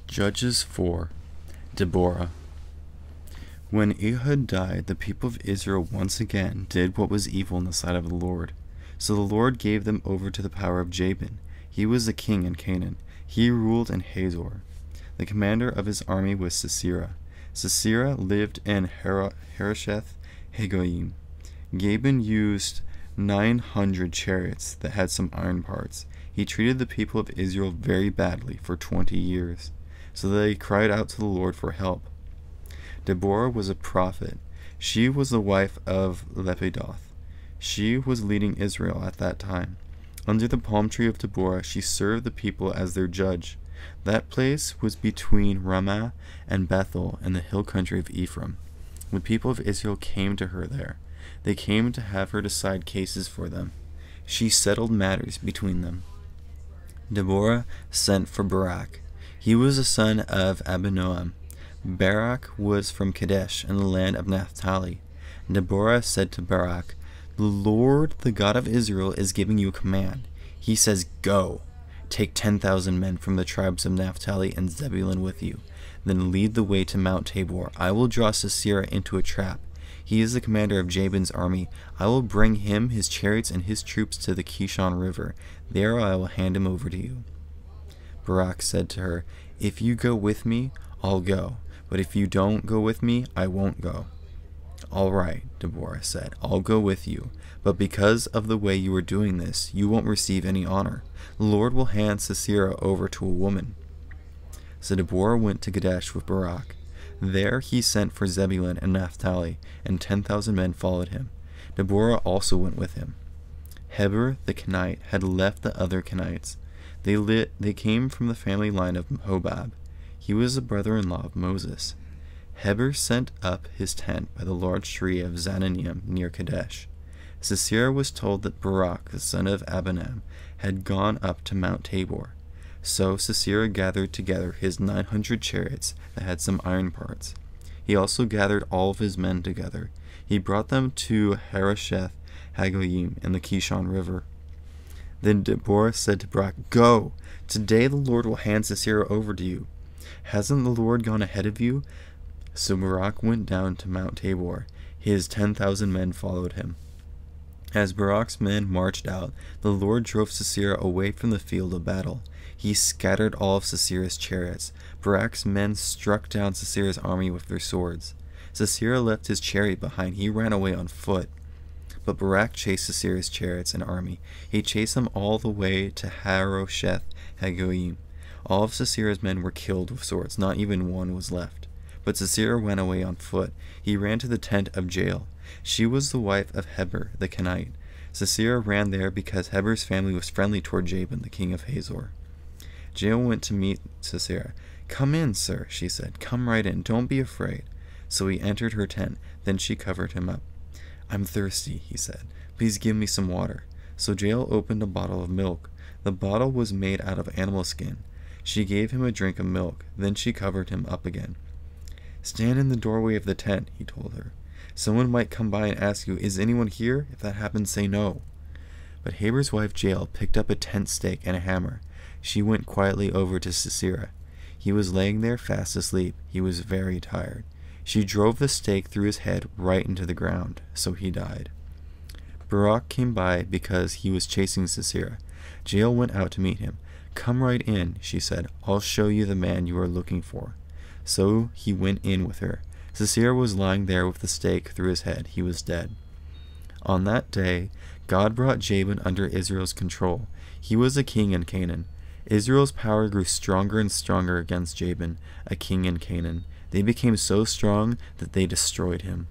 Judges 4. Deborah. When Ehud died, the people of Israel once again did what was evil in the sight of the Lord. So the Lord gave them over to the power of Jabin. He was the king in Canaan. He ruled in Hazor. The commander of his army was Sisera. Sisera lived in Harosheth Hagoyim. Jabin used 900 chariots that had some iron parts. He treated the people of Israel very badly for 20 years. So they cried out to the Lord for help. Deborah was a prophet. She was the wife of Lepidoth. She was leading Israel at that time. Under the palm tree of Deborah, she served the people as their judge. That place was between Ramah and Bethel in the hill country of Ephraim. The people of Israel came to her there. They came to have her decide cases for them. She settled matters between them. Deborah sent for Barak. He was the son of Abinoam. Barak was from Kadesh in the land of Naphtali. Deborah said to Barak, "The Lord, the God of Israel, is giving you a command. He says, 'Go, take 10,000 men from the tribes of Naphtali and Zebulun with you. Then lead the way to Mount Tabor. I will draw Sisera into a trap. He is the commander of Jabin's army. I will bring him, his chariots, and his troops to the Kishon River. There I will hand him over to you.'" Barak said to her, "If you go with me, I'll go. But if you don't go with me, I won't go." "All right," Deborah said, "I'll go with you. But because of the way you are doing this, you won't receive any honor. The Lord will hand Sisera over to a woman." So Deborah went to Kadesh with Barak. There he sent for Zebulun and Naphtali, and 10,000 men followed him. Deborah also went with him. Heber the Kenite had left the other Kenites. They came from the family line of Hobab. He was the brother-in-law of Moses. Heber sent up his tent by the large tree of Zananim near Kadesh. Sisera was told that Barak, the son of Abinoam, had gone up to Mount Tabor. So Sisera gathered together his 900 chariots that had some iron parts. He also gathered all of his men together. He brought them to Harosheth Hagoyim in the Kishon River. Then Deborah said to Barak, "Go! Today the Lord will hand Sisera over to you. Hasn't the Lord gone ahead of you?" So Barak went down to Mount Tabor. His 10,000 men followed him. As Barak's men marched out, the Lord drove Sisera away from the field of battle. He scattered all of Sisera's chariots. Barak's men struck down Sisera's army with their swords. Sisera left his chariot behind. He ran away on foot. But Barak chased Sisera's chariots and army. He chased them all the way to Harosheth Hagoyim. All of Sisera's men were killed with swords. Not even one was left. But Sisera went away on foot. He ran to the tent of Jael. She was the wife of Heber the Kenite. Sisera ran there because Heber's family was friendly toward Jabin, the king of Hazor. Jael went to meet Sisera. "Come in, sir," she said. "Come right in. Don't be afraid." So he entered her tent. Then she covered him up. "I'm thirsty," he said. "Please give me some water." So Jael opened a bottle of milk. The bottle was made out of animal skin. She gave him a drink of milk. Then she covered him up again. "Stand in the doorway of the tent," he told her. "Someone might come by and ask you, 'Is anyone here?' If that happens, say no." But Heber's wife Jael picked up a tent stake and a hammer. She went quietly over to Sisera. He was laying there fast asleep. He was very tired. She drove the stake through his head right into the ground, so he died. Barak came by because he was chasing Sisera. Jael went out to meet him. "Come right in," she said. "I'll show you the man you are looking for." So he went in with her. Sisera was lying there with the stake through his head. He was dead. On that day, God brought Jabin under Israel's control. He was a king in Canaan. Israel's power grew stronger and stronger against Jabin, a king in Canaan. They became so strong that they destroyed him.